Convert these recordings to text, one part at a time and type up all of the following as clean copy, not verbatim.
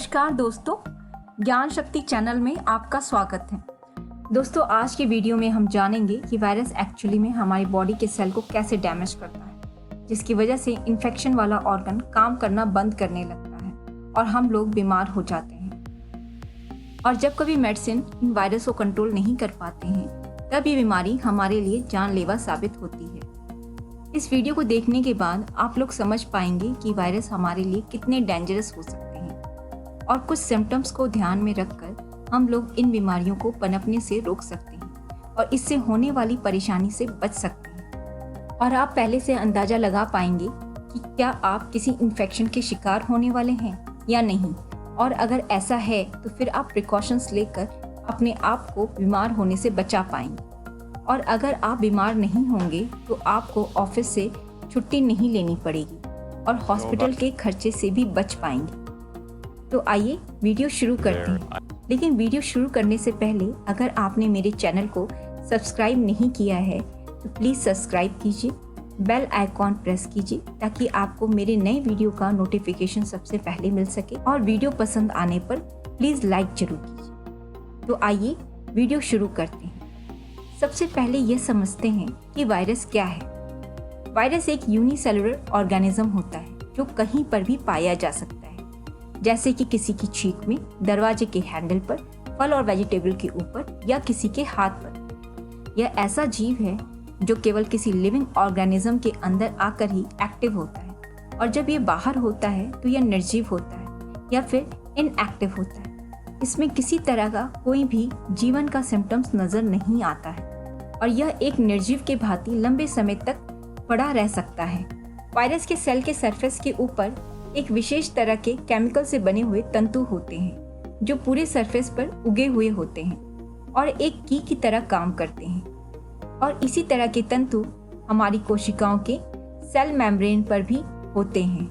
नमस्कार दोस्तों, ज्ञान शक्ति चैनल में आपका स्वागत है। दोस्तों, आज की वीडियो में हम जानेंगे कि वायरस एक्चुअली में हमारी बॉडी के सेल को कैसे डैमेज करता है, जिसकी वजह से इन्फेक्शन वाला ऑर्गन काम करना बंद करने लगता है और हम लोग बीमार हो जाते हैं। और जब कभी मेडिसिन इन वायरस को कंट्रोल नहीं कर पाते हैं, तब ये बीमारी हमारे लिए जानलेवा साबित होती है। इस वीडियो को देखने के बाद आप लोग समझ पाएंगे कि वायरस हमारे लिए कितने डेंजरस हो सकते हैं और कुछ सिम्टम्स को ध्यान में रखकर हम लोग इन बीमारियों को पनपने से रोक सकते हैं और इससे होने वाली परेशानी से बच सकते हैं। और आप पहले से अंदाजा लगा पाएंगे कि क्या आप किसी इन्फेक्शन के शिकार होने वाले हैं या नहीं, और अगर ऐसा है तो फिर आप प्रिकॉशंस लेकर अपने आप को बीमार होने से बचा पाएंगे। और अगर आप बीमार नहीं होंगे तो आपको ऑफिस से छुट्टी नहीं लेनी पड़ेगी और हॉस्पिटल के खर्चे से भी बच पाएंगे। तो आइए वीडियो शुरू करते हैं। लेकिन वीडियो शुरू करने से पहले अगर आपने मेरे चैनल को सब्सक्राइब नहीं किया है तो प्लीज़ सब्सक्राइब कीजिए, बेल आइकॉन प्रेस कीजिए ताकि आपको मेरे नए वीडियो का नोटिफिकेशन सबसे पहले मिल सके, और वीडियो पसंद आने पर प्लीज़ लाइक जरूर कीजिए। तो आइए वीडियो शुरू करते हैं। सबसे पहले ये समझते हैं कि वायरस क्या है। वायरस एक यूनिसेलुलर ऑर्गेनिज्म होता है जो कहीं पर भी पाया जा सकता है, जैसे कि किसी की छींक में, दरवाजे के हैंडल पर, फल और वेजिटेबल के ऊपर या किसी के हाथ पर। यह ऐसा जीव है जो केवल किसी लिविंग ऑर्गेनिज्म के अंदर आकर ही एक्टिव होता है, और जब ये बाहर होता है तो यह निर्जीव होता है या फिर इनएक्टिव होता है। इसमें किसी तरह का कोई भी जीवन का सिम्टम्स नजर नहीं आता है और यह एक निर्जीव के भांति लंबे समय तक पड़ा रह सकता है। वायरस के सेल के सरफेस के ऊपर एक विशेष तरह के केमिकल से बने हुए तंतु होते हैं जो पूरे सरफेस पर उगे हुए होते हैं और एक की तरह काम करते हैं। और इसी तरह के तंतु हमारी कोशिकाओं के सेल मेम्ब्रेन पर भी होते हैं।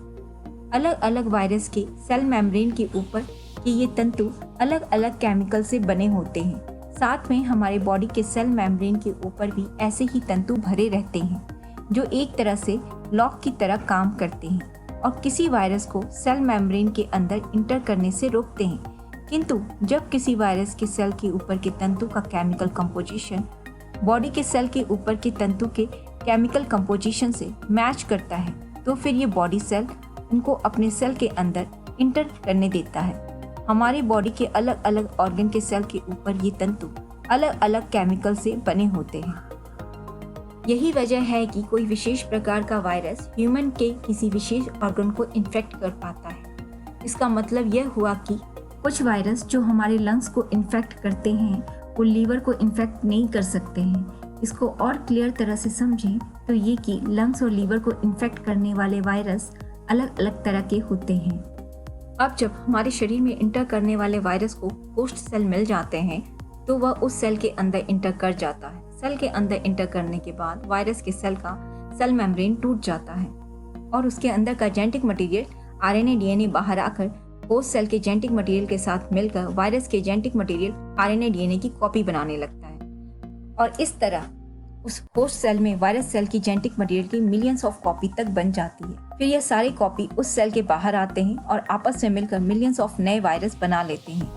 अलग अलग वायरस के सेल मेम्ब्रेन के ऊपर कि ये तंतु अलग अलग केमिकल से बने होते हैं। साथ में हमारे बॉडी के सेल मेम्ब्रेन के ऊपर भी ऐसे ही तंतु भरे रहते हैं जो एक तरह से लॉक की तरह काम करते हैं और किसी वायरस को सेल मेम्ब्रेन के अंदर इंटर करने से रोकते हैं। किंतु जब किसी वायरस के सेल के ऊपर के तंतु का केमिकल कंपोजिशन बॉडी के सेल के ऊपर के तंतु के केमिकल कंपोजिशन से मैच करता है, तो फिर ये बॉडी सेल उनको अपने सेल के अंदर इंटर करने देता है। हमारी बॉडी के अलग अलग ऑर्गन के सेल के ऊपर ये तंतु अलग अलग केमिकल से बने होते हैं। यही वजह है कि कोई विशेष प्रकार का वायरस ह्यूमन के किसी विशेष ऑर्गन को इन्फेक्ट कर पाता है। इसका मतलब यह हुआ कि कुछ वायरस जो हमारे लंग्स को इन्फेक्ट करते हैं वो लीवर को इन्फेक्ट नहीं कर सकते हैं। इसको और क्लियर तरह से समझें तो ये कि लंग्स और लीवर को इन्फेक्ट करने वाले वायरस अलग अलग तरह के होते हैं। अब जब हमारे शरीर में इंटर करने वाले वायरस को होस्ट सेल मिल जाते हैं तो वह उस सेल के अंदर इंटर कर जाता है। सेल के अंदर इंटर करने के बाद वायरस के सेल का सेल मेम्ब्रेन टूट जाता है और उसके अंदर का जेनेटिक मटेरियल आरएनए डीएनए बाहर आकर होस्ट सेल के जेनेटिक मटेरियल के साथ मिलकर वायरस के जेनेटिक मटेरियल आरएनए डीएनए की कॉपी बनाने लगता है। और इस तरह उस होस्ट सेल में वायरस सेल की जेनेटिक मटेरियल की मिलियंस ऑफ कॉपी तक बन जाती है। फिर यह सारी कॉपी उस सेल के बाहर आते हैं और आपस में मिलकर मिलियंस ऑफ नए वायरस बना लेते हैं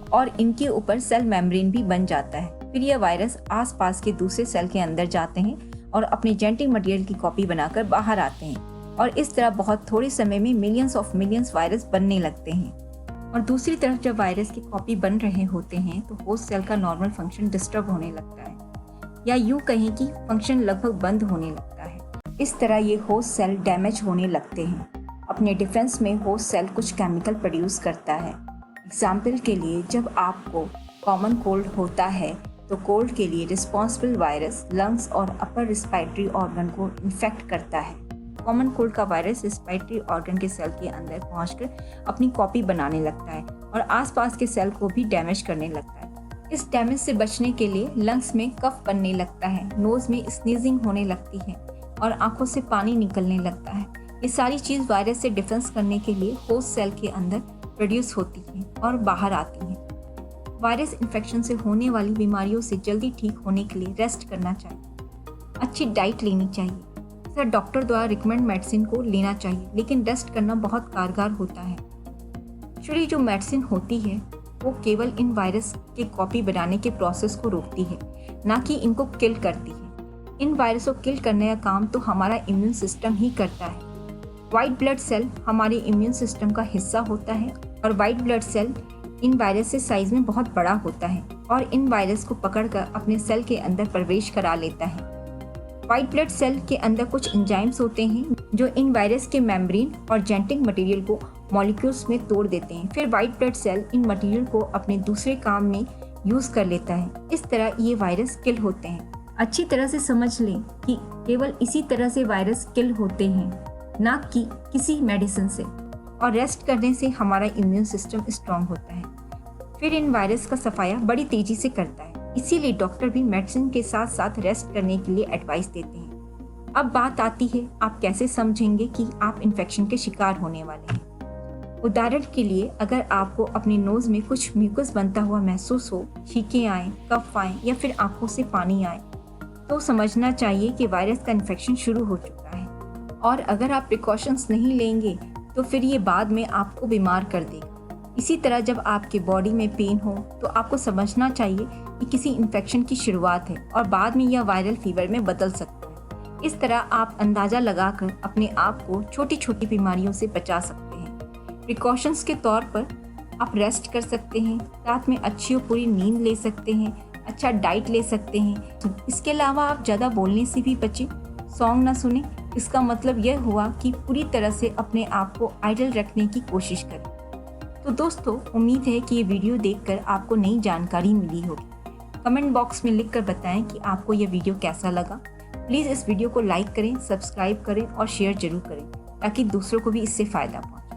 और इनके ऊपर सेल मेम्ब्रेन भी बन जाता है। फिर यह वायरस आसपास के दूसरे सेल के अंदर जाते हैं और अपने जेनेटिक मटेरियल की कॉपी बनाकर बाहर आते हैं और इस तरह बहुत थोड़े समय में मिलियंस वायरस बनने लगते हैं। और दूसरी तरफ जब वायरस की कॉपी बन रहे होते हैं तो होस्ट सेल का नॉर्मल फंक्शन डिस्टर्ब होने लगता है, या यूं कहें कि फंक्शन लगभग बंद होने लगता है। इस तरह ये होस्ट सेल डैमेज होने लगते हैं। अपने डिफेंस में होस्ट सेल कुछ केमिकल प्रोड्यूस करता है। एग्जाम्पल के लिए, जब आपको कॉमन कोल्ड होता है तो कोल्ड के लिए रिस्पॉन्सिबल वायरस लंग्स और अपर रिस्पायरेटरी ऑर्गन को इन्फेक्ट करता है। कॉमन कोल्ड का वायरस रिस्पायरेटरी ऑर्गन के सेल के अंदर पहुंचकर अपनी कॉपी बनाने लगता है और आसपास के सेल को भी डैमेज करने लगता है। इस डैमेज से बचने के लिए लंग्स में कफ बनने लगता है, नोज में स्नीजिंग होने लगती है और आंखों से पानी निकलने लगता है। ये सारी चीज़ वायरस से डिफेंस करने के लिए होस्ट सेल के अंदर प्रोड्यूस होती है और बाहर आती है। वायरस इन्फेक्शन से होने वाली बीमारियों से जल्दी ठीक होने के लिए रेस्ट करना चाहिए, अच्छी डाइट लेनी चाहिए। सर डॉक्टर द्वारा रिकमेंड मेडिसिन को लेना चाहिए, लेकिन रेस्ट करना बहुत कारगर होता है। एक्चुअली जो मेडिसिन होती है वो केवल इन वायरस के कॉपी बनाने के प्रोसेस को रोकती है, ना कि इनको किल करती है। इन वायरस को किल करने का काम तो हमारा इम्यून सिस्टम ही करता है। वाइट ब्लड सेल हमारे इम्यून सिस्टम का हिस्सा होता है और वाइट ब्लड सेल इन वायरस से साइज में बहुत बड़ा होता है और इन वायरस को पकड़कर अपने सेल के अंदर प्रवेश करा लेता है। वाइट ब्लड सेल के अंदर कुछ एंजाइम्स होते हैं जो इन वायरस के मेम्ब्रेन और जेनेटिक मटेरियल को मॉलिक्यूल्स में तोड़ देते हैं। फिर वाइट ब्लड सेल इन मटेरियल को अपने दूसरे काम में यूज़ कर लेता है। इस तरह ये वायरस किल होते हैं। अच्छी तरह से समझ लें कि केवल इसी तरह से वायरस किल होते हैं, ना कि किसी मेडिसिन से। और रेस्ट करने से हमारा इम्यून सिस्टम स्ट्रांग होता है। फिर इन वायरस का सफाया बड़ी तेजी से करता है। इसीलिए डॉक्टर भी मेडिसिन के साथ साथ रेस्ट करने के लिए एडवाइस देते हैं। अब बात आती है, आप कैसे समझेंगे कि आप इन्फेक्शन के शिकार होने वाले हैं। उदाहरण के लिए, अगर आपको अपने नोज़ में कुछ म्यूकस बनता हुआ महसूस हो, छींकें आएँ, कफ आएँ या फिर आंखों से पानी आए, तो समझना चाहिए कि वायरस का इन्फेक्शन शुरू हो चुका है। और अगर आप प्रिकॉशंस नहीं लेंगे तो फिर ये बाद में आपको बीमार कर देगा। इसी तरह जब आपके बॉडी में पेन हो तो आपको समझना चाहिए कि किसी इन्फेक्शन की शुरुआत है और बाद में यह वायरल फीवर में बदल सकता है। इस तरह आप अंदाज़ा लगाकर अपने आप को छोटी छोटी बीमारियों से बचा सकते हैं। प्रिकॉशंस के तौर पर आप रेस्ट कर सकते हैं, रात में अच्छी और पूरी नींद ले सकते हैं, अच्छा डाइट ले सकते हैं। इसके अलावा आप ज़्यादा बोलने से भी बचें, सॉन्ग ना सुने। इसका मतलब यह हुआ कि पूरी तरह से अपने आप को आइडल रखने की कोशिश करें। तो दोस्तों, उम्मीद है कि ये वीडियो देखकर आपको नई जानकारी मिली होगी। कमेंट बॉक्स में लिखकर बताएं कि आपको यह वीडियो कैसा लगा। प्लीज़ इस वीडियो को लाइक करें, सब्सक्राइब करें और शेयर जरूर करें ताकि दूसरों को भी इससे फ़ायदा पहुंचे।